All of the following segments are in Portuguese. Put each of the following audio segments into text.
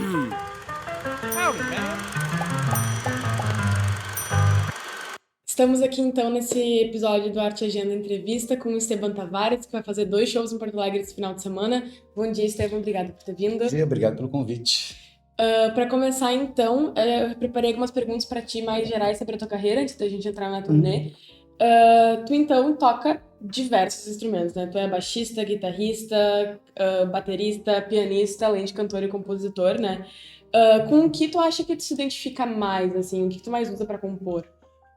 Howdy, man. Estamos aqui então nesse episódio do Arte Agenda Entrevista com o Esteban Tavares, que vai fazer 2 shows em Porto Alegre esse final de semana. Bom dia, Esteban, obrigado por ter vindo. Bom dia, obrigado pelo convite. Para começar então, eu preparei algumas perguntas para ti mais gerais sobre a tua carreira, antes da gente entrar na turnê. Tu então toca diversos instrumentos, né? Tu é baixista, guitarrista, baterista, pianista, além de cantor e compositor, né? Com o que tu acha que tu se identifica mais, assim? O que tu mais usa para compor?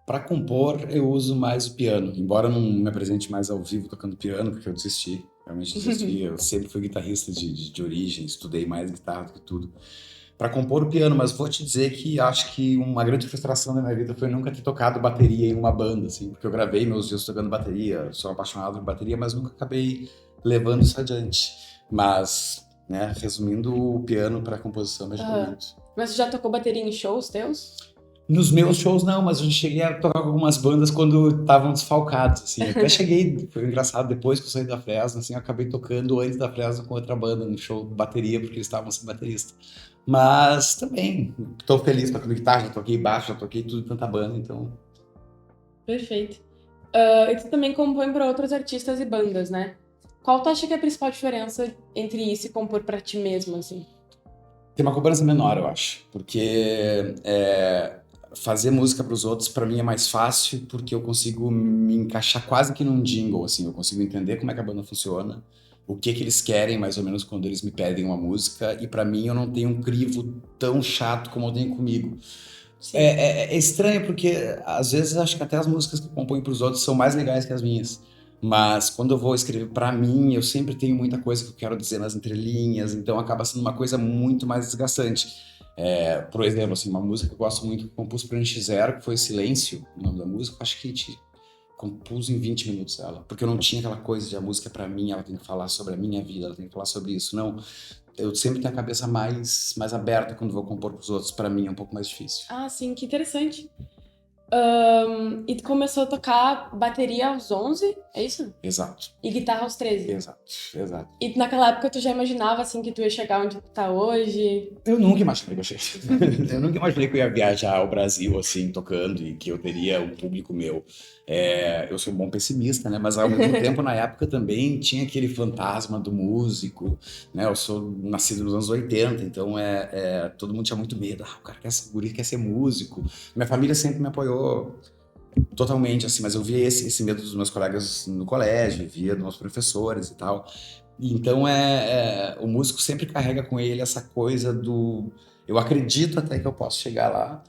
Para compor, eu uso mais o piano, embora eu não me apresente mais ao vivo tocando piano, porque eu desisti, realmente desisti. Eu sempre fui guitarrista de origem, estudei mais guitarra do que tudo. Para compor o piano, mas vou te dizer que acho que uma grande frustração da minha vida foi nunca ter tocado bateria em uma banda, assim, porque eu gravei meus dias tocando bateria, sou apaixonado por bateria, mas nunca acabei levando isso adiante. Mas, né, resumindo, o piano para composição me ajuda muito. Mas tu já tocou bateria em shows teus? Nos meus shows não, mas eu já cheguei a tocar com algumas bandas quando estavam desfalcados, assim. Até cheguei, foi engraçado, depois que eu saí da Fresno, assim, eu acabei tocando antes da Fresno com outra banda, no show de bateria, porque eles estavam sem baterista. Mas também, tô feliz tocando guitarra, já toquei baixo, já toquei tudo em tanta banda, então... Perfeito. E tu também compõe para outros artistas e bandas, né? Qual tu acha que é a principal diferença entre isso e compor pra ti mesmo, assim? Tem uma cobrança menor, eu acho, porque fazer música para os outros, para mim, é mais fácil, porque eu consigo me encaixar quase que num jingle, assim, eu consigo entender como é que a banda funciona, o que que eles querem, mais ou menos, quando eles me pedem uma música, e para mim, eu não tenho um crivo tão chato como eu tenho comigo. Sim. É estranho, porque às vezes acho que até as músicas que eu componho para os outros são mais legais que as minhas. Mas quando eu vou escrever para mim, eu sempre tenho muita coisa que eu quero dizer nas entrelinhas, então acaba sendo uma coisa muito mais desgastante. Por exemplo, assim, uma música que eu gosto muito, que eu compus para NX0, que foi Silêncio, o nome da música, eu acho que a gente compus em 20 minutos ela, porque eu não tinha aquela coisa de a música é para mim, ela tem que falar sobre a minha vida, ela tem que falar sobre isso. Não, eu sempre tenho a cabeça mais aberta quando vou compor para os outros, para mim é um pouco mais difícil. Ah, sim, que interessante. E tu começou a tocar bateria aos 11, é isso? Exato, E guitarra aos 13. exato. E naquela época tu já imaginava, assim, que tu ia chegar onde tu tá hoje? Eu nunca imaginei que eu chegasse. Eu nunca imaginei que eu ia viajar ao Brasil, assim, tocando, e que eu teria um público meu. Eu sou um bom pessimista, né? Mas ao mesmo tempo, na época também tinha aquele fantasma do músico, né? Eu sou nascido nos anos 80, então todo mundo tinha muito medo. O cara o guri quer ser músico. Minha família sempre me apoiou totalmente, assim, mas eu via esse medo dos meus colegas no colégio, via dos meus professores e tal. Então, o músico sempre carrega com ele essa coisa do... Eu acredito até que eu posso chegar lá,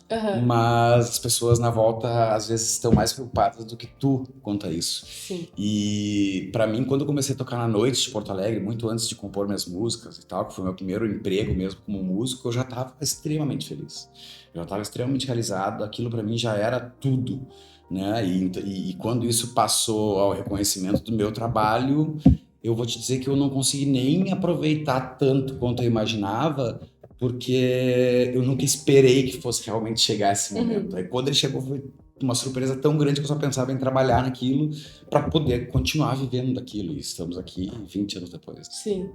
mas as pessoas na volta, às vezes, estão mais preocupadas do que tu quanto a isso. Sim. E, para mim, quando eu comecei a tocar na noite de Porto Alegre, muito antes de compor minhas músicas e tal, que foi meu primeiro emprego mesmo como músico, eu já estava extremamente feliz. Eu já estava extremamente realizado, aquilo para mim já era tudo, né? E quando isso passou ao reconhecimento do meu trabalho, eu vou te dizer que eu não consegui nem aproveitar tanto quanto eu imaginava, porque eu nunca esperei que fosse realmente chegar esse momento. Aí quando ele chegou foi uma surpresa tão grande que eu só pensava em trabalhar naquilo para poder continuar vivendo daquilo. E estamos aqui 20 anos depois. Sim.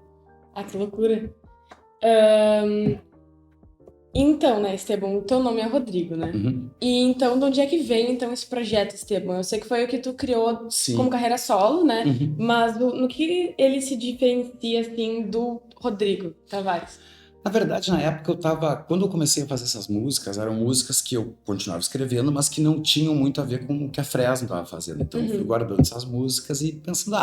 Ah, que loucura. Então, né, Esteban, o teu nome é Rodrigo, né? Uhum. E então, de onde é que veio, então, esse projeto, Esteban? Eu sei que foi o que tu criou Sim. como carreira solo, né? Uhum. Mas no que ele se diferencia, assim, do Rodrigo Tavares? Na verdade, na época quando eu comecei a fazer essas músicas, eram músicas que eu continuava escrevendo, mas que não tinham muito a ver com o que a Fresno estava fazendo. Então eu fui guardando essas músicas e pensando,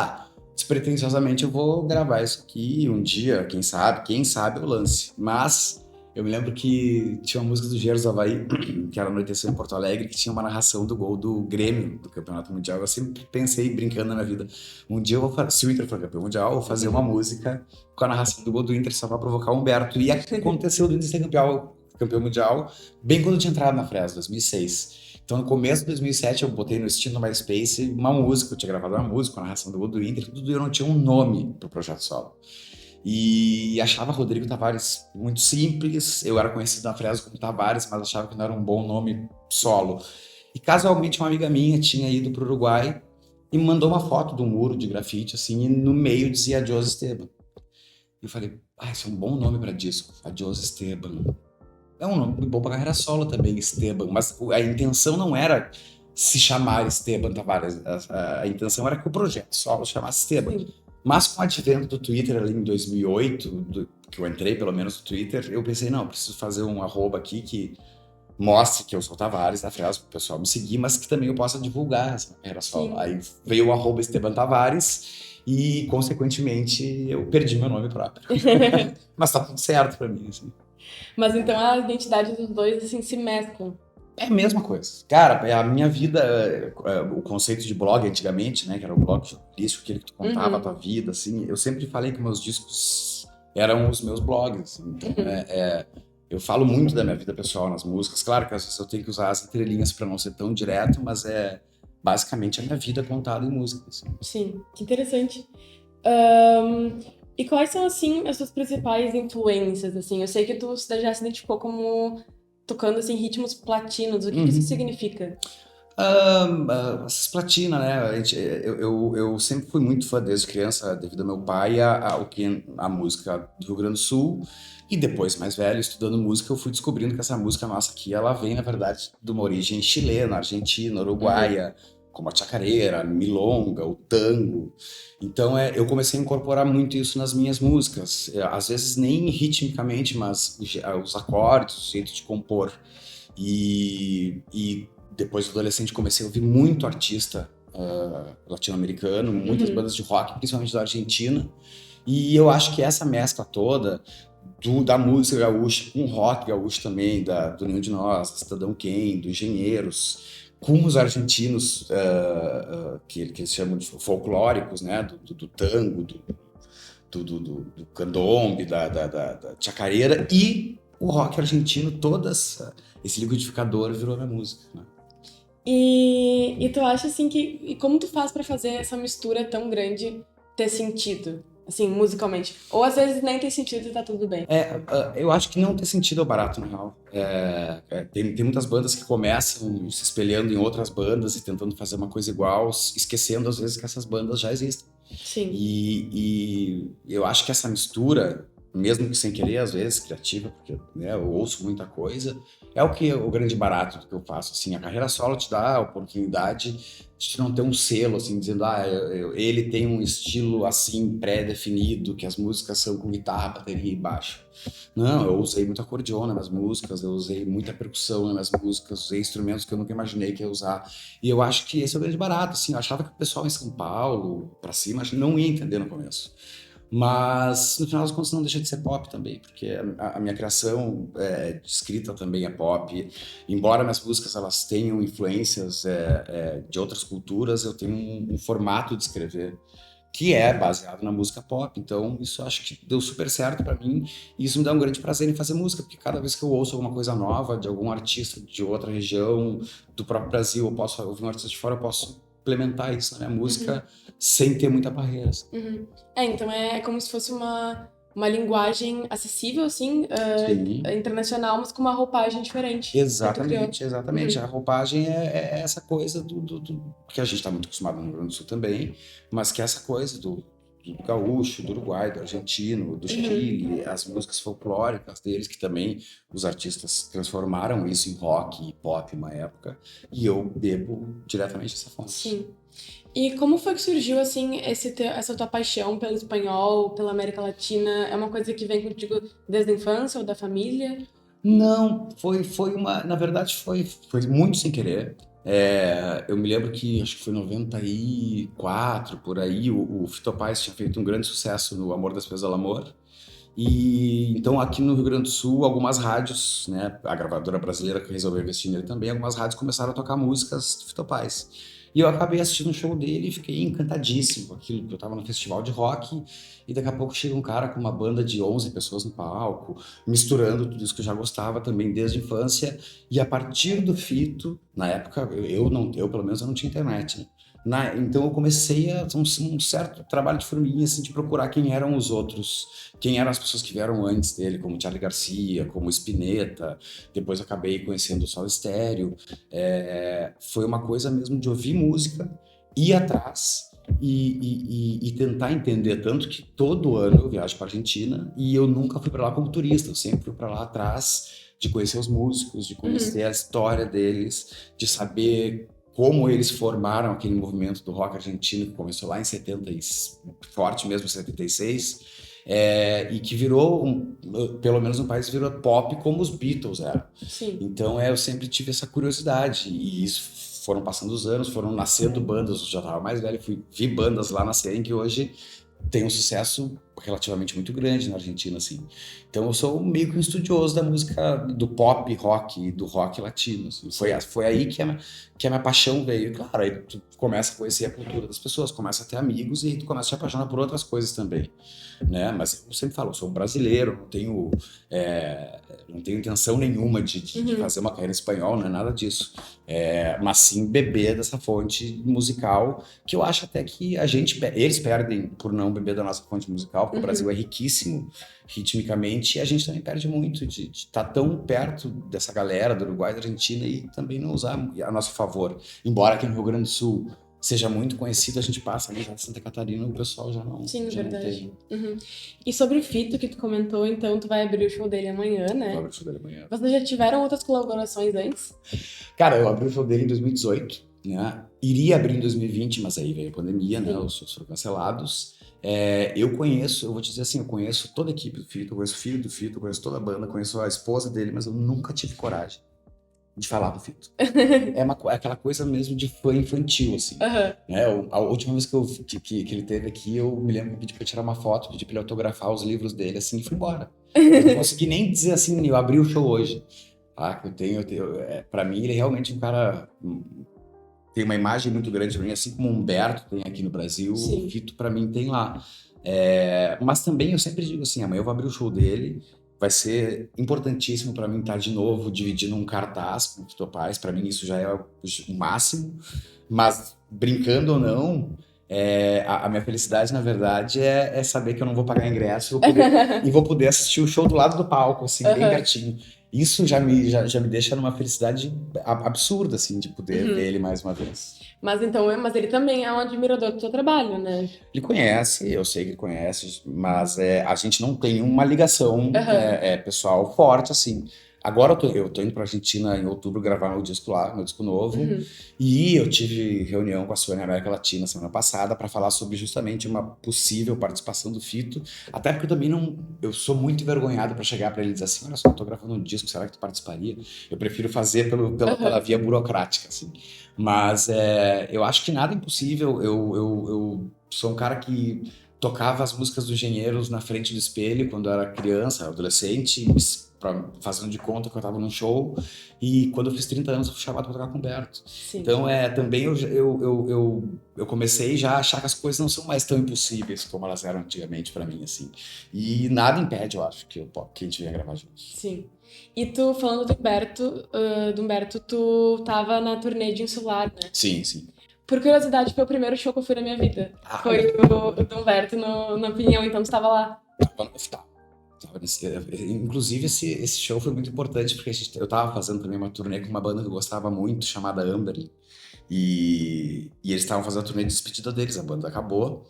despretensiosamente eu vou gravar isso aqui um dia, quem sabe eu lance. Mas eu me lembro que tinha uma música do Engenheiros do Havaí, que era Anoitecer em Porto Alegre, que tinha uma narração do gol do Grêmio, do Campeonato Mundial. Eu sempre pensei, brincando na minha vida, um dia eu vou fazer, se o Inter for campeão mundial, eu vou fazer uma música com a narração do gol do Inter só pra provocar o Humberto. E aconteceu do Inter ser campeão mundial, bem quando eu tinha entrado na Fresno, 2006. Então, no começo de 2007, eu botei no Steam, no MySpace, uma música. Eu tinha gravado uma música, a narração do gol do Inter, tudo, e eu não tinha um nome pro projeto solo. E achava Rodrigo Tavares muito simples. Eu era conhecido na Fresno como Tavares, mas achava que não era um bom nome solo. E casualmente uma amiga minha tinha ido para o Uruguai e me mandou uma foto de um muro de grafite, assim, e no meio dizia Adiós Esteban. E eu falei, esse é um bom nome pra disco. Adiós Esteban. É um nome bom pra carreira solo também, Esteban. Mas a intenção não era se chamar Esteban Tavares. A intenção era que o projeto solo chamasse Esteban. Sim. Mas com o advento do Twitter ali em 2008, que eu entrei pelo menos no Twitter, eu pensei, não, preciso fazer um arroba aqui que mostre que eu sou Tavares da Fresno, para o pessoal me seguir, mas que também eu possa divulgar essa carreira solo. Sim. Aí veio o arroba Esteban Tavares e, consequentemente, eu perdi meu nome próprio. Mas tá tudo certo para mim, assim. Mas então a identidade dos dois, assim, se mesclam. É a mesma coisa. Cara, a minha vida, o conceito de blog antigamente, né, que era o blog jornalístico, aquele que tu contava a tua vida, assim, eu sempre falei que meus discos eram os meus blogs, assim. Então, eu falo muito da minha vida pessoal nas músicas. Claro que às vezes eu tenho que usar as entrelinhas para não ser tão direto, mas é basicamente a minha vida contada em música, assim. Sim, que interessante. E quais são, assim, as suas principais influências, assim? Eu sei que tu já se identificou como tocando, assim, ritmos platinos. O que isso significa? Essas platina, né? Eu sempre fui muito fã desde criança, devido ao meu pai, a música do Rio Grande do Sul. E depois, mais velho, estudando música, eu fui descobrindo que essa música nossa aqui, ela vem, na verdade, de uma origem chilena, argentina, uruguaia, como a chacareira, a milonga, o tango. Então, eu comecei a incorporar muito isso nas minhas músicas. Às vezes nem ritmicamente, mas os acordes, o jeito de compor. E depois do adolescente comecei a ouvir muito artista latino-americano, muitas bandas de rock, principalmente da Argentina. E eu acho que essa mescla toda da música gaúcha com rock gaúcho também, do Nenhum de Nós, Cidadão Quem, do Engenheiros, com os argentinos que eles chamam de folclóricos, né, do tango, do candombe, da chacareira, e o rock argentino, esse liquidificador virou minha música, né? E tu acha, assim, e como tu faz pra fazer essa mistura tão grande ter sentido? Assim, musicalmente. Ou às vezes nem tem sentido e tá tudo bem. Eu acho que não tem sentido é barato, na real. Tem muitas bandas que começam se espelhando em outras bandas e tentando fazer uma coisa igual, esquecendo às vezes que essas bandas já existem. Sim. E eu acho que essa mistura, mesmo que sem querer, às vezes, criativa, porque né, eu ouço muita coisa, é o grande barato do que eu faço. Assim, a carreira solo te dá a oportunidade de não ter um selo, assim, dizendo, ele tem um estilo assim pré-definido, que as músicas são com guitarra, bateria e baixo. Não, eu usei muito acordeon nas minhas músicas, eu usei muita percussão nas minhas músicas, usei instrumentos que eu nunca imaginei que ia usar. E eu acho que esse é o grande barato, assim, eu achava que o pessoal em São Paulo, pra cima, não ia entender no começo. Mas, no final das contas, não deixa de ser pop também, porque a minha criação de escrita também é pop. Embora minhas músicas elas tenham influências de outras culturas, eu tenho um formato de escrever que é baseado na música pop. Então, isso acho que deu super certo pra mim. E isso me dá um grande prazer em fazer música, porque cada vez que eu ouço alguma coisa nova de algum artista de outra região, do próprio Brasil, eu posso ouvir um artista de fora, eu posso implementar isso na minha música sem ter muita barreira. Assim. Então é como se fosse uma linguagem acessível, assim, Sim. internacional, mas com uma roupagem diferente. Exatamente. A roupagem é essa coisa do que a gente está muito acostumado no Rio Grande do Sul também, mas que é essa coisa do gaúcho, do Uruguai, do argentino, do Chile, as músicas folclóricas deles, que também os artistas transformaram isso em rock e pop uma época, e eu bebo diretamente essa fonte. Sim. E como foi que surgiu, assim, essa tua paixão pelo espanhol, pela América Latina? É uma coisa que vem contigo desde a infância ou da família? Não, na verdade foi muito sem querer. Eu me lembro que acho que foi em 94, por aí, o Fito Paz tinha feito um grande sucesso no Amor das Pessoas ao Amor. E então aqui no Rio Grande do Sul, algumas rádios, né, a gravadora brasileira que resolveu investir nele também, algumas rádios começaram a tocar músicas do Fito Paz. E eu acabei assistindo um show dele e fiquei encantadíssimo com aquilo, porque eu tava no festival de rock e daqui a pouco chega um cara com uma banda de 11 pessoas no palco, misturando tudo isso que eu já gostava também desde a infância. E a partir do Fito, na época, eu pelo menos eu não tinha internet, né? Então eu comecei um certo trabalho de formiguinha, assim, de procurar quem eram os outros, quem eram as pessoas que vieram antes dele, como Charly Garcia, como Spinetta. Depois eu acabei conhecendo o Soda Stereo. Foi uma coisa mesmo de ouvir música, ir atrás e tentar entender. Tanto que todo ano eu viajo para Argentina e eu nunca fui para lá como turista, eu sempre fui para lá atrás de conhecer os músicos, de conhecer a história deles, de saber como eles formaram aquele movimento do rock argentino que começou lá em 70, forte mesmo, 76, e que virou, pelo menos no país, virou pop como os Beatles eram. Sim. Então eu sempre tive essa curiosidade e isso foram passando os anos, foram nascendo bandas, eu já estava mais velho, vi bandas lá nascerem que hoje tem um sucesso relativamente muito grande na Argentina, assim. Então eu sou meio que um estudioso da música do pop rock, do rock latino, assim. Foi aí que a minha paixão veio. Claro, aí tu começa a conhecer a cultura das pessoas, começa a ter amigos e tu começa a te apaixonar por outras coisas também, né? Mas eu sempre falo, eu sou um brasileiro, não tenho intenção nenhuma de fazer uma carreira em espanhol, não é nada disso. Mas sim beber dessa fonte musical, que eu acho até que eles perdem por não beber da nossa fonte musical, porque o Brasil é riquíssimo ritmicamente e a gente também perde muito de estar tão perto dessa galera do Uruguai e da Argentina e também não usar a nosso favor. Embora aqui no Rio Grande do Sul seja muito conhecido, a gente passa ali já de Santa Catarina, o pessoal já não, Sim, já verdade. não tem. E sobre o Fito que tu comentou, então tu vai abrir o show dele amanhã, né? Eu abri o show dele amanhã. Vocês já tiveram outras colaborações antes? Cara, eu abri o show dele em 2018, né? Iria abrir em 2020, mas aí veio a pandemia, né? Os shows foram cancelados. Eu vou te dizer assim, eu conheço toda a equipe do Fito, eu conheço o filho do Fito, eu conheço toda a banda, conheço a esposa dele, mas eu nunca tive coragem de falar do Fito. É aquela coisa mesmo de fã infantil, assim. Né? A última vez que ele teve aqui, eu me lembro que pedi pra tirar uma foto, pedi pra ele autografar os livros dele, assim, e fui embora. Eu não consegui nem dizer assim, eu abri o show hoje. Tá? Pra mim, ele é realmente um cara... Tem uma imagem muito grande pra mim, assim como o Humberto tem aqui no Brasil, Sim. o Fito pra mim tem lá. Mas também eu sempre digo assim, amanhã eu vou abrir o show dele, vai ser importantíssimo pra mim estar de novo dividindo um cartaz com o Fito Paz, pra mim isso já é o máximo, mas brincando ou não, a minha felicidade, na verdade, é saber que eu não vou pagar ingresso e vou poder assistir o show do lado do palco, assim, bem pertinho. Isso já me deixa numa felicidade absurda, assim, de poder ver ele mais uma vez. Mas ele também é um admirador do teu trabalho, né? Ele conhece, eu sei que ele conhece, mas a gente não tem uma ligação pessoal forte, assim. Agora eu tô indo pra Argentina em outubro gravar meu disco lá, meu disco novo, e eu tive reunião com a Sony América Latina semana passada para falar sobre justamente uma possível participação do Fito, até porque eu também eu sou muito envergonhado para chegar para ele e dizer assim, olha só, eu tô gravando um disco, será que tu participaria? Eu prefiro fazer pela via burocrática, assim. Mas eu acho que nada é impossível, eu sou um cara que tocava as músicas dos Engenheiros na frente do espelho quando eu era criança, adolescente, fazendo de conta que eu estava num show, e quando eu fiz 30 anos eu fui chamado para tocar com o Humberto. Sim. Então também eu comecei já a achar que as coisas não são mais tão impossíveis como elas eram antigamente para mim, assim. E nada impede, eu acho, que a gente venha gravar juntos. Sim. E tu, falando do Humberto, tu tava na turnê de Insular, né? Sim, sim. Por curiosidade, foi o primeiro show que eu fui na minha vida. Foi o do Humberto na Opinião, então tu tava lá. Inclusive, esse show foi muito importante, porque eu tava fazendo também uma turnê com uma banda que eu gostava muito, chamada Amber, e eles estavam fazendo a turnê de despedida deles, a banda acabou,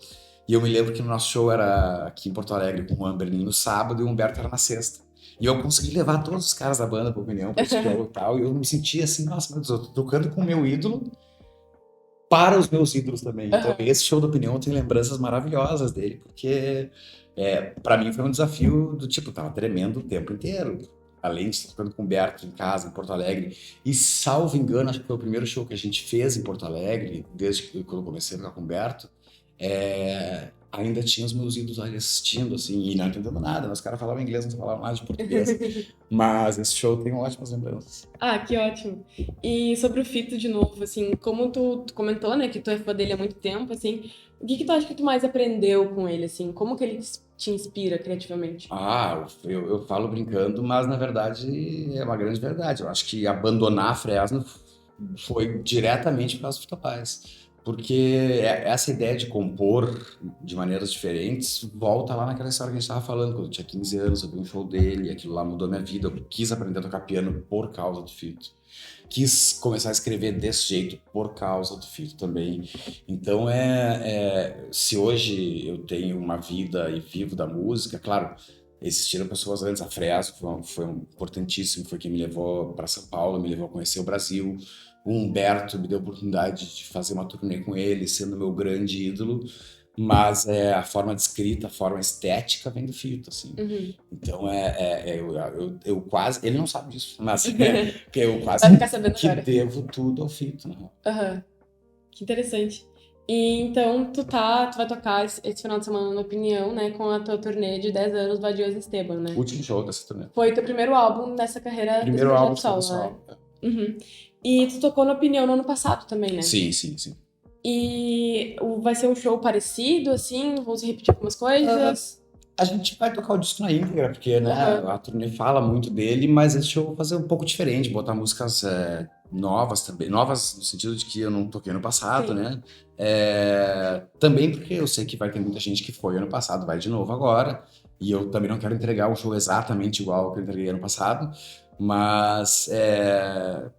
e eu me lembro que no nosso show era aqui em Porto Alegre com o Amber no sábado e o Humberto era na sexta. E eu consegui levar todos os caras da banda pra Opinião, pra esse show e tal, e eu me sentia assim, nossa, meu Deus, eu tô tocando com o meu ídolo para os meus ídolos também. Então, esse show da Opinião eu tenho lembranças maravilhosas dele, porque para mim foi um desafio do tipo, tava tremendo o tempo inteiro. Além de estar tocando com o Humberto em casa, em Porto Alegre. E, salvo engano, acho que foi o primeiro show que a gente fez em Porto Alegre, desde quando eu comecei a tocar com o Humberto. Ainda tinha os meus ídolos ali assistindo, assim, e não entendendo nada. Os caras falavam inglês, não falavam nada de português. Mas esse show tem ótimas lembranças. Ah, que ótimo. E sobre o Fito, de novo, assim, como tu comentou, né, que tu é fã dele há muito tempo, assim, o que tu acha que tu mais aprendeu com ele, assim? Como que ele te inspira criativamente? Eu falo brincando, mas na verdade é uma grande verdade. Eu acho que abandonar a Fresno foi diretamente por causa do Fito Paz. Porque essa ideia de compor de maneiras diferentes volta lá naquela história que a gente estava falando. Quando eu tinha 15 anos, eu vi um show dele, e aquilo lá mudou minha vida. Eu quis aprender a tocar piano por causa do Fito. Quis começar a escrever desse jeito por causa do Fito também. Então, se hoje eu tenho uma vida e vivo da música, claro, existiram pessoas antes. A Fresno foi importantíssimo, foi quem me levou para São Paulo, me levou a conhecer o Brasil. O Humberto me deu a oportunidade de fazer uma turnê com ele, sendo meu grande ídolo, mas a forma de escrita, a forma estética vem do Fito, assim. Uhum. Então eu quase, ele não sabe disso, mas que eu quase Vai ficar sabendo que agora. devo tudo ao Fito, né? Aham. Que interessante. E então tu vai tocar esse final de semana na Opinião, né, com a tua turnê de 10 anos do Adiós Esteban, né? Último show dessa turnê. Foi teu primeiro álbum nessa carreira desse Primeiro álbum projeto solo, solo, né? pessoal. Uhum. E tu tocou na Opinião no ano passado também, né? Sim. E vai ser um show parecido, assim? Vão se repetir algumas coisas? A gente vai tocar o disco na íntegra, porque, né, a turnê fala muito dele, mas esse show eu vou fazer um pouco diferente, botar músicas novas também, novas no sentido de que eu não toquei no passado, Sim. né? Também porque eu sei que vai ter muita gente que foi ano passado, vai de novo agora, e eu também não quero entregar o show exatamente igual ao que eu entreguei ano passado, mas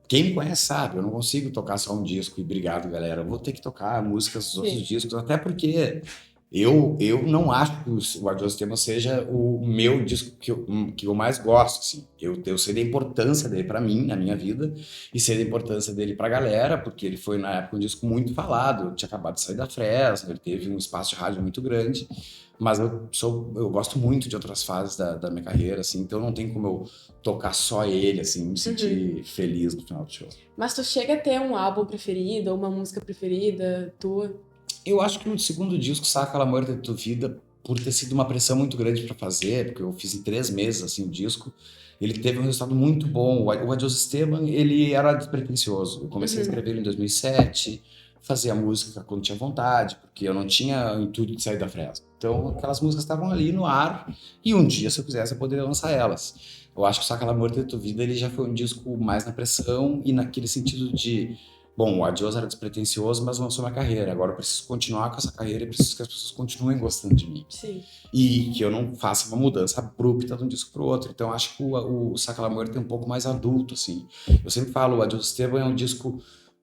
quem me conhece sabe, eu não consigo tocar só um disco e obrigado, galera, eu vou ter que tocar músicas dos outros discos, até porque eu não acho que o Adiós Tema seja o meu disco que eu mais gosto, assim. Eu sei da importância dele para mim, na minha vida, e sei da importância dele pra galera, porque ele foi, na época, um disco muito falado. Eu tinha acabado de sair da Fresno, ele teve um espaço de rádio muito grande, mas eu gosto muito de outras fases da minha carreira, assim, então não tem como eu tocar só ele, assim, me sentir feliz no final do show. Mas tu chega a ter um álbum preferido, ou uma música preferida tua? Eu acho que o segundo disco, Saca La Muerte de Tu Vida, por ter sido uma pressão muito grande para fazer, porque eu fiz em 3 meses assim o disco, ele teve um resultado muito bom. O Adiós Esteban, ele era despretensioso. Eu comecei a escrever ele em 2007, fazia música quando tinha vontade, porque eu não tinha intuito de sair da Fresno. Então, aquelas músicas estavam ali no ar, e um dia, se eu quisesse, eu poderia lançar elas. Eu acho que o Saca La Muerte de Tu Vida, ele já foi um disco mais na pressão e naquele sentido de bom, o Adiós era despretensioso, mas lançou minha carreira. Agora eu preciso continuar com essa carreira e preciso que as pessoas continuem gostando de mim. Sim. E que eu não faça uma mudança abrupta de um disco pro outro. Então acho que o Saca La Muerte é um pouco mais adulto, assim. Eu sempre falo, o Adiós Esteban é um disco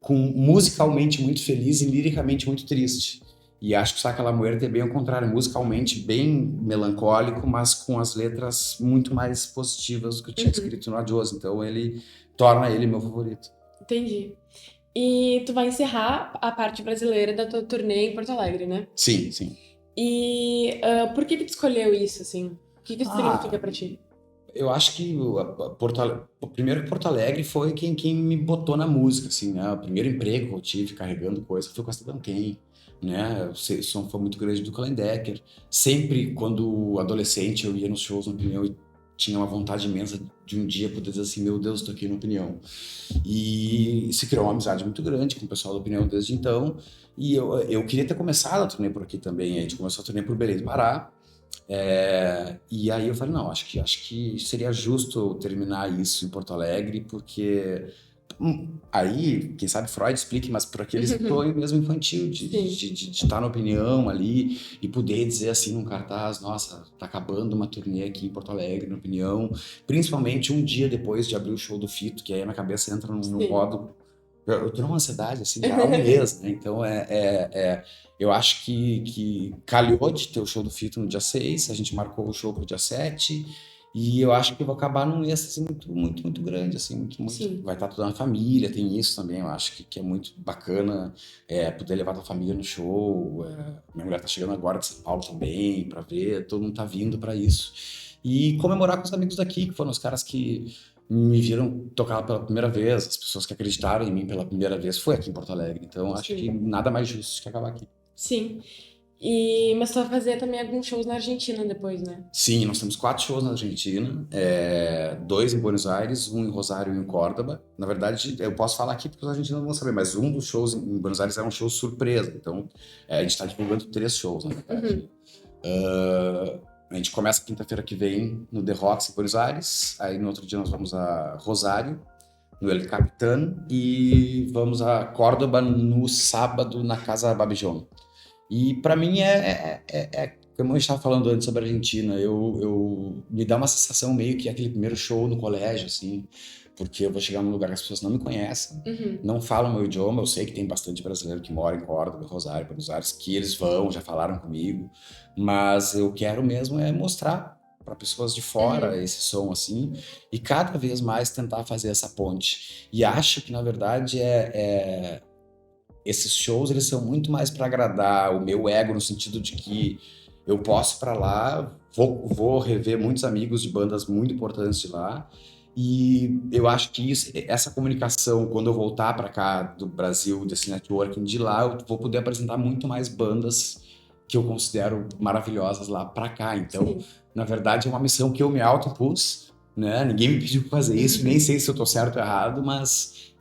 musicalmente muito feliz e liricamente muito triste. E acho que o Saca La Muerte é bem ao contrário, musicalmente bem melancólico, mas com as letras muito mais positivas do que eu tinha escrito no Adiós. Então ele torna ele meu favorito. Entendi. E tu vai encerrar a parte brasileira da tua turnê em Porto Alegre, né? Sim. E por que tu escolheu isso, assim? O que isso significa pra ti? Eu acho que primeiro que Porto Alegre foi quem me botou na música, assim, né? O primeiro emprego que eu tive carregando coisa foi com a Cidadão Quem, né? Eu sou um fã muito grande do Kallendecker. Sempre, quando adolescente, eu ia nos shows no Opinião e tinha uma vontade imensa de um dia poder dizer assim, meu Deus, tô aqui no Opinião. E se criou uma amizade muito grande com o pessoal da Opinião desde então. E eu queria ter começado a turnê por aqui também. A gente começou a turnê por Belém do Pará. E aí eu falei, não, acho que seria justo eu terminar isso em Porto Alegre, porque aí, quem sabe Freud explique, mas por aquele sonho mesmo infantil de estar na Opinião ali e poder dizer assim num cartaz, nossa, tá acabando uma turnê aqui em Porto Alegre, na Opinião, principalmente um dia depois de abrir o show do Fito, que aí a minha cabeça entra num modo... Eu tenho uma ansiedade, assim, já há um mês, né? Então, eu acho que calhou de ter o show do Fito no dia 6, a gente marcou o show pro dia 7, e eu acho que eu vou acabar num êxtase muito grande, assim, muito. Vai estar toda a família, tem isso também, eu acho que é muito bacana poder levar a família no show. Minha mulher tá chegando agora de São Paulo também, pra ver, todo mundo tá vindo pra isso. E comemorar com os amigos daqui, que foram os caras que me viram tocar pela primeira vez, as pessoas que acreditaram em mim pela primeira vez, foi aqui em Porto Alegre. Então, acho que nada mais justo que acabar aqui. Sim. Mas tu vai fazer também alguns shows na Argentina depois, né? Sim, nós temos 4 shows na Argentina, 2 em Buenos Aires, 1 em Rosário e 1 em Córdoba. Na verdade, eu posso falar aqui porque os argentinos não vão saber, mas um dos shows em Buenos Aires era um show surpresa. Então, a gente está divulgando 3 shows, na verdade. A gente começa quinta-feira que vem no The Rocks em Buenos Aires, aí no outro dia nós vamos a Rosário, no El Capitan, e vamos a Córdoba no sábado na Casa Babijón. E para mim como eu estava falando antes sobre a Argentina, me dá uma sensação meio que aquele primeiro show no colégio, assim, porque eu vou chegar num lugar que as pessoas não me conhecem, não falam meu idioma. Eu sei que tem bastante brasileiro que mora em Córdoba, Rosário, Buenos Aires, que eles vão, já falaram comigo, mas eu quero mesmo mostrar para pessoas de fora esse som, assim, e cada vez mais tentar fazer essa ponte. E acho que, na verdade, esses shows, eles são muito mais para agradar o meu ego, no sentido de que eu posso ir para lá, vou rever muitos amigos de bandas muito importantes de lá, e eu acho que essa comunicação, quando eu voltar para cá do Brasil, desse networking de lá, eu vou poder apresentar muito mais bandas que eu considero maravilhosas lá para cá. Então, Sim. na verdade, é uma missão que eu me autopus, né? Ninguém me pediu para fazer isso, nem sei se eu tô certo ou errado, mas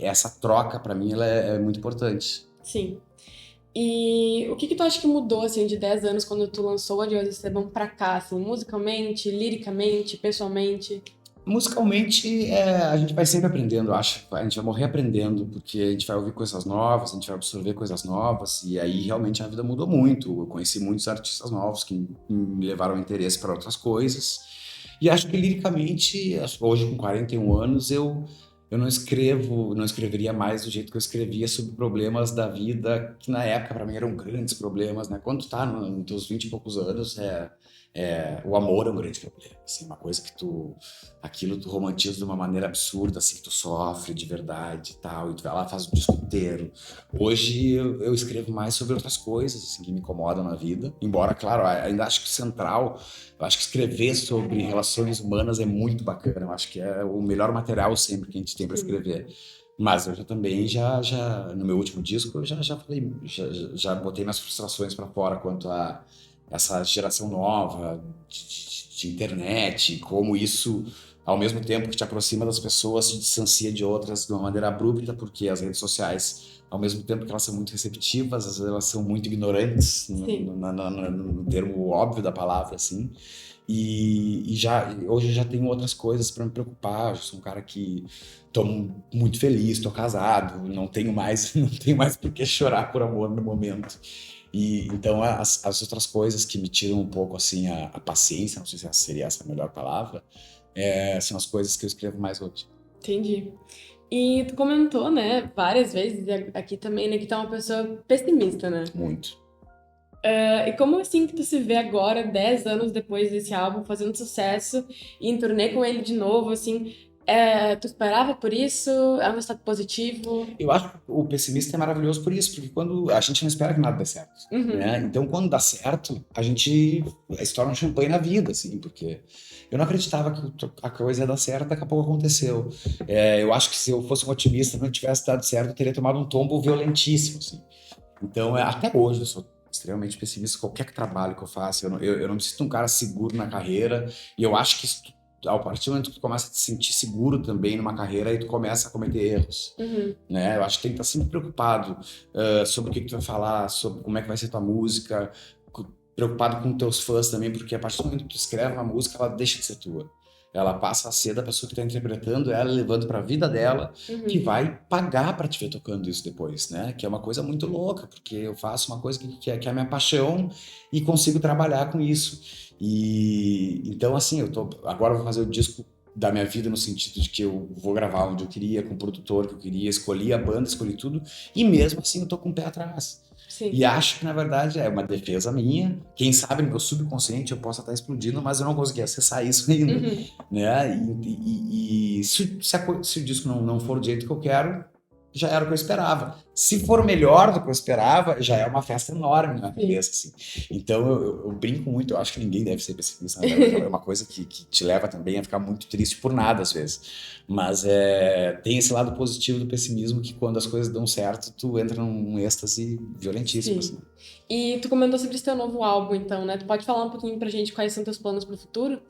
essa troca, para mim, ela é muito importante. Sim. E o que tu acha que mudou, assim, de 10 anos quando tu lançou a Adiós Esteban pra cá, assim, musicalmente, liricamente, pessoalmente? Musicalmente, a gente vai sempre aprendendo, eu acho. A gente vai morrer aprendendo, porque a gente vai ouvir coisas novas, a gente vai absorver coisas novas, e aí realmente a vida mudou muito. Eu conheci muitos artistas novos que me levaram interesse para outras coisas. E acho que liricamente, hoje com 41 anos, eu não escreveria mais do jeito que eu escrevia sobre problemas da vida, que na época para mim eram grandes problemas, né? Quando tu tá nos teus 20 e poucos anos, o amor é um grande problema, assim, uma coisa que aquilo tu romantiza de uma maneira absurda, assim, que tu sofre de verdade e tal, e tu vai lá e faz o disco inteiro. Hoje eu escrevo mais sobre outras coisas, assim, que me incomodam na vida, embora, claro, ainda acho que central, eu acho que escrever sobre relações humanas é muito bacana, eu acho que é o melhor material sempre que a gente tem para escrever. Mas eu também no meu último disco, eu já falei, já botei minhas frustrações para fora quanto a essa geração nova de internet, como isso, ao mesmo tempo que te aproxima das pessoas, te distancia de outras de uma maneira abrupta, porque as redes sociais, ao mesmo tempo que elas são muito receptivas, às vezes elas são muito ignorantes, no termo óbvio da palavra, assim. Hoje eu já tenho outras coisas para me preocupar. Eu sou um cara que tô muito feliz, tô casado, não tenho mais por que chorar por amor no momento. E então as outras coisas que me tiram um pouco assim a paciência, não sei se seria essa a melhor palavra, são as coisas que eu escrevo mais hoje. Entendi. E tu comentou, né, várias vezes aqui também, né, que tu é uma pessoa pessimista, né? Muito. E como assim que tu se vê agora, 10 anos depois desse álbum, fazendo sucesso e em turnê com ele de novo, assim, tu esperava por isso? É um estado positivo? Eu acho que o pessimista é maravilhoso por isso, porque quando a gente não espera que nada dê certo, né? Então, quando dá certo, a gente estoura um champanhe na vida, assim, porque eu não acreditava que a coisa ia dar certo, daqui a pouco aconteceu. Eu acho que se eu fosse um otimista, não tivesse dado certo, eu teria tomado um tombo violentíssimo, assim. Então, até hoje, eu sou extremamente pessimista. Qualquer trabalho que eu faça, eu não me sinto um cara seguro na carreira, e eu acho que ao partir do momento que tu começa a te sentir seguro também numa carreira, aí tu começa a cometer erros, né? Eu acho que tem que estar sempre preocupado sobre o que tu vai falar, sobre como é que vai ser tua música, preocupado com teus fãs também, porque a partir do momento que tu escreve uma música, ela deixa de ser tua. Ela passa a ser da pessoa que está interpretando ela, levando para a vida dela, que vai pagar para te ver tocando isso depois, né? Que é uma coisa muito louca, porque eu faço uma coisa que é a minha paixão e consigo trabalhar com isso. E então, assim, agora eu vou fazer o disco da minha vida no sentido de que eu vou gravar onde eu queria, com o produtor que eu queria, escolhi a banda, escolhi tudo, e mesmo assim eu tô com o pé atrás. Sim. E acho que, na verdade, é uma defesa minha. Quem sabe no meu subconsciente eu possa estar explodindo, mas eu não consegui acessar isso ainda, né? Se o disco não for do jeito que eu quero, já era o que eu esperava. Se for melhor do que eu esperava, já é uma festa enorme na cabeça, assim. Então eu brinco muito, eu acho que ninguém deve ser pessimista, na verdade, é uma coisa que te leva também a ficar muito triste por nada, às vezes. Mas tem esse lado positivo do pessimismo, que quando as coisas dão certo, tu entra num êxtase violentíssimo, assim. E tu comentou sobre esse teu novo álbum, então, né? Tu pode falar um pouquinho pra gente quais são teus planos pro futuro?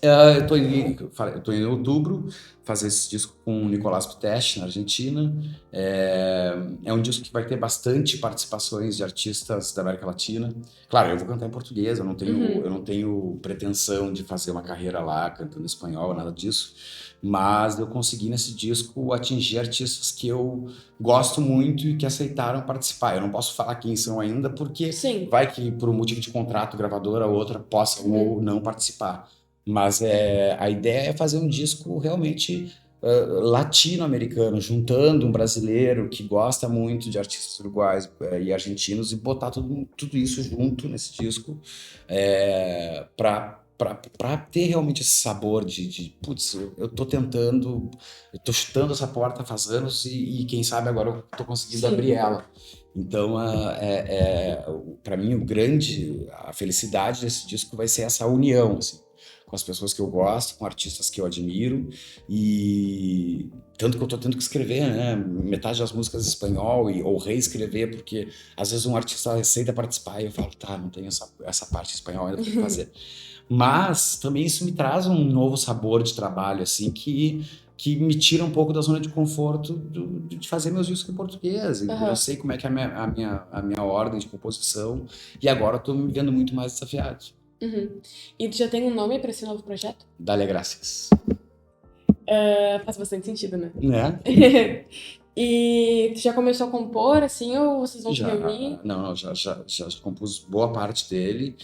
Eu tô indo em outubro fazer esse disco com o Nicolás Pitech, na Argentina. É um disco que vai ter bastante participações de artistas da América Latina. Claro, eu vou cantar em português, eu Uhum. não tenho pretensão de fazer uma carreira lá cantando em espanhol, nada disso. Mas eu consegui nesse disco atingir artistas que eu gosto muito e que aceitaram participar. Eu não posso falar quem são ainda, porque Sim. vai que por um motivo de contrato, gravadora ou outra possa ou Uhum. não participar. Mas a ideia é fazer um disco realmente latino-americano, juntando um brasileiro que gosta muito de artistas uruguais e argentinos e botar tudo isso junto nesse disco para ter realmente esse sabor putz, eu tô tentando, eu tô chutando essa porta faz anos e quem sabe agora eu tô conseguindo abrir Sim. ela. Então, para mim, a felicidade desse disco vai ser essa união, assim, com as pessoas que eu gosto, com artistas que eu admiro, e tanto que eu tô tendo que escrever, né? Metade das músicas em espanhol ou reescrever, porque às vezes um artista aceita participar e eu falo, tá, não tenho essa parte em espanhol ainda para fazer. Mas também isso me traz um novo sabor de trabalho, assim, que me tira um pouco da zona de conforto de fazer meus discos em português. Eu Aham. sei como é que é a minha ordem de composição e agora eu tô me vendo muito mais desafiado. Uhum. E tu já tem um nome pra esse novo projeto? Dale graças. Faz bastante sentido, né? Né? E tu já começou a compor, assim, ou vocês vão se Já, reunir? não, já compus boa parte dele.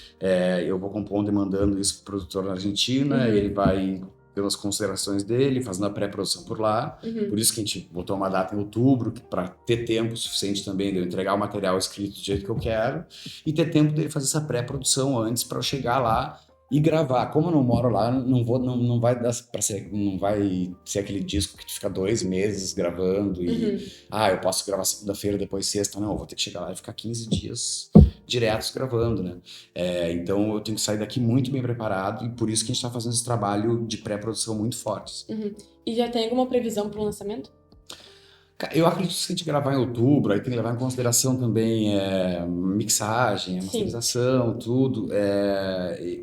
Eu vou compondo e mandando isso pro produtor na Argentina, ele Uhum. vai pelas considerações dele, fazendo a pré-produção por lá. Por Uhum. isso que a gente botou uma data em outubro, para ter tempo suficiente também de eu entregar o material escrito do jeito que eu quero e ter tempo dele fazer essa pré-produção antes para eu chegar lá e gravar. Como eu não moro lá, não vai dar para ser, não vai ser aquele disco que tu fica 2 meses gravando e Uhum. eu posso gravar segunda-feira, depois sexta. Não, eu vou ter que chegar lá e ficar 15 dias diretos gravando, né? Então eu tenho que sair daqui muito bem preparado e por isso que a gente está fazendo esse trabalho de pré-produção muito forte. Uhum. E já tem alguma previsão pro lançamento? Eu acredito que se a gente gravar em outubro, aí tem que levar em consideração também mixagem, Sim. masterização, tudo.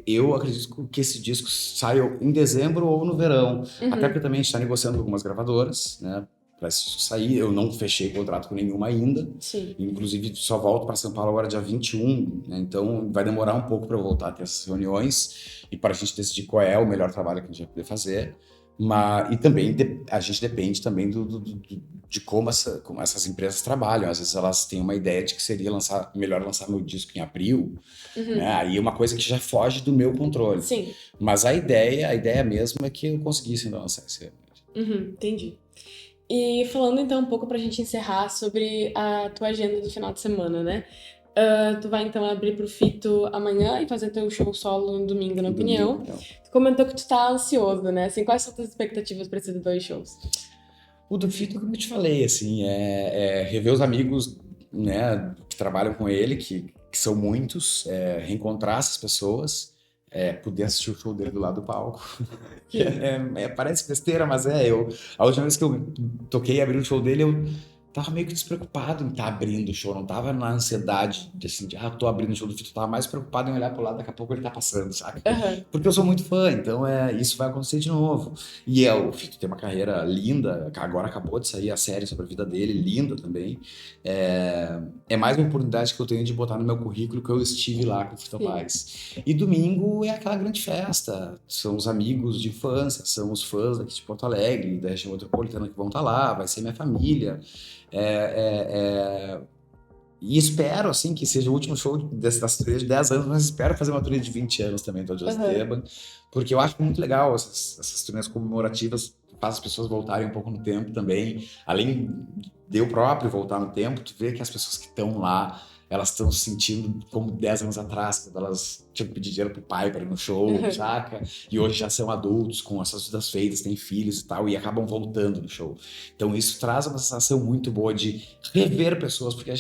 Eu acredito que esse disco saia em dezembro ou no verão. Até porque Uhum. também a gente está negociando com algumas gravadoras, né? Para esse disco sair. Eu não fechei contrato com nenhuma ainda. Sim. Inclusive, só volto para São Paulo agora dia 21, né? Então vai demorar um pouco para eu voltar a ter essas reuniões e para a gente decidir qual é o melhor trabalho que a gente vai poder fazer. E também a gente depende também de como essas empresas trabalham. Às vezes elas têm uma ideia de que seria melhor lançar meu disco em abril, né? Uhum. Aí é uma coisa que já foge do meu controle. Sim. Mas a ideia mesmo é que eu conseguisse ainda lançar esse ano. Uhum. Entendi. E falando então um pouco pra gente encerrar sobre a tua agenda do final de semana, né? Tu vai então abrir pro Fito amanhã e fazer teu show solo no domingo, na No domingo, opinião. então. Tu comentou que tu tá ansioso, né? Assim, quais são as tuas expectativas pra esses dois shows? O do Fito, como eu te falei, assim, é rever os amigos, né, que trabalham com ele, que são muitos, reencontrar essas pessoas, poder assistir o show dele do lado do palco. Sim. Parece besteira, mas a última vez que eu toquei e abri o show dele, eu tava meio que despreocupado em estar abrindo o show, não tava na ansiedade tô abrindo o show do Fito, eu tava mais preocupado em olhar pro lado, daqui a pouco ele tá passando, sabe? Aham. Porque eu sou muito fã, então isso vai acontecer de novo. E o Fito tem uma carreira linda, que agora acabou de sair a série sobre a vida dele, linda também. É mais uma oportunidade que eu tenho de botar no meu currículo que eu estive lá com o Fito Sim. Paz. E domingo é aquela grande festa, são os amigos de infância, são os fãs daqui de Porto Alegre, da região metropolitana que vão estar lá, vai ser minha família. É, é, é, E espero, assim, que seja o último show das turnê de 10 anos, mas espero fazer uma turnê de 20 anos também do Just Aham. Esteban, porque eu acho muito legal essas turnês comemorativas, faz as pessoas voltarem um pouco no tempo também, além de eu próprio voltar no tempo, tu vê que as pessoas que estão lá, elas estão se sentindo como 10 anos atrás, quando elas tinham que pedir dinheiro pro pai para ir no show, Aham. saca? E hoje já são adultos, com as suas vidas feitas, têm filhos e tal, e acabam voltando no show. Então isso traz uma sensação muito boa de rever pessoas, porque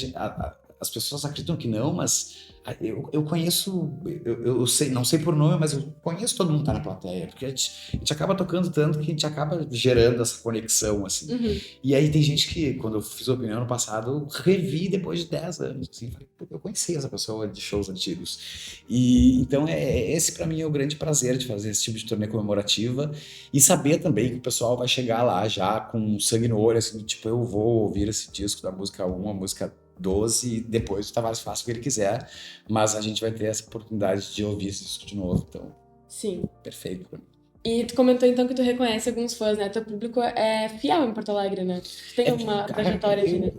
as pessoas acreditam que não, mas eu conheço, eu sei, não sei por nome, mas eu conheço todo mundo que tá na plateia, porque a gente acaba tocando tanto que a gente acaba gerando essa conexão, assim. Uhum. E aí tem gente que, quando eu fiz a opinião no passado, eu revi depois de 10 anos, assim, falei, "Pô, eu conheci essa pessoa de shows antigos." E então esse para mim é o grande prazer de fazer esse tipo de turnê comemorativa e saber também que o pessoal vai chegar lá já com sangue no olho, assim, tipo, eu vou ouvir esse disco da música 1, a música 12 e depois o Tavares faça o que ele quiser, mas a gente vai ter essa oportunidade de ouvir esse disco de novo, então, Sim. perfeito pra mim. E tu comentou então que tu reconhece alguns fãs, né? Teu público é fiel em Porto Alegre, né? Tu tem uma trajetória de, né?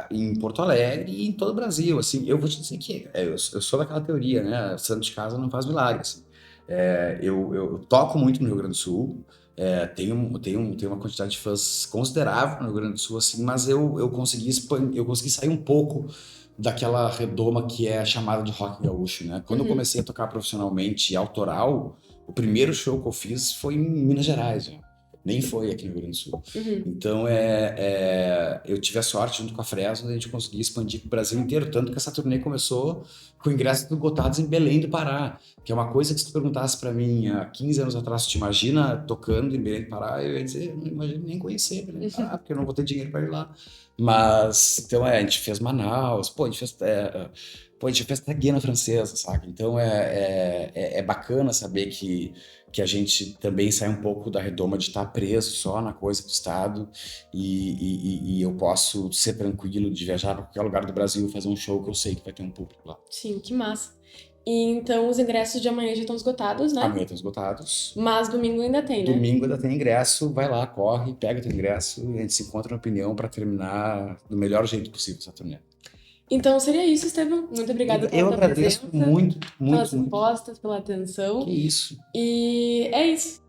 Em Porto Alegre e em todo o Brasil, assim, eu vou te dizer que eu sou daquela teoria, né? Santo de casa não faz milagre, assim. Eu toco muito no Rio Grande do Sul, tenho uma quantidade de fãs considerável no Rio Grande do Sul, assim, mas eu consegui sair um pouco daquela redoma que é chamada de rock gaúcho, né? Quando eu comecei a tocar profissionalmente e autoral, o primeiro show que eu fiz foi em Minas Gerais, né? Nem foi aqui no Rio Grande do Sul. Uhum. Então, eu tive a sorte, junto com a Fresno, de a gente conseguir expandir para o Brasil inteiro, tanto que essa turnê começou com ingressos esgotados em Belém do Pará, que é uma coisa que se tu perguntasse para mim há 15 anos atrás, tu te imagina tocando em Belém do Pará, eu ia dizer, não imagino nem conhecer Belém do Pará, porque eu não vou ter dinheiro para ir lá. Mas, então, a gente fez Manaus, pô, a gente fez até Guiana Francesa, sabe? Então, é bacana saber que a gente também sai um pouco da redoma de estar preso só na coisa do Estado e eu posso ser tranquilo de viajar para qualquer lugar do Brasil e fazer um show que eu sei que vai ter um público lá. Sim, que massa. E então os ingressos de amanhã já estão esgotados, né? Amanhã estão esgotados. Mas domingo ainda tem, né? Domingo ainda tem ingresso, vai lá, corre, pega teu ingresso e a gente se encontra na opinião para terminar do melhor jeito possível essa turnê. Então seria isso, Estevam. Muito obrigada pela Eu tua agradeço presença, muito, pelas muito, muito. respostas, pela atenção. Que isso. E é isso.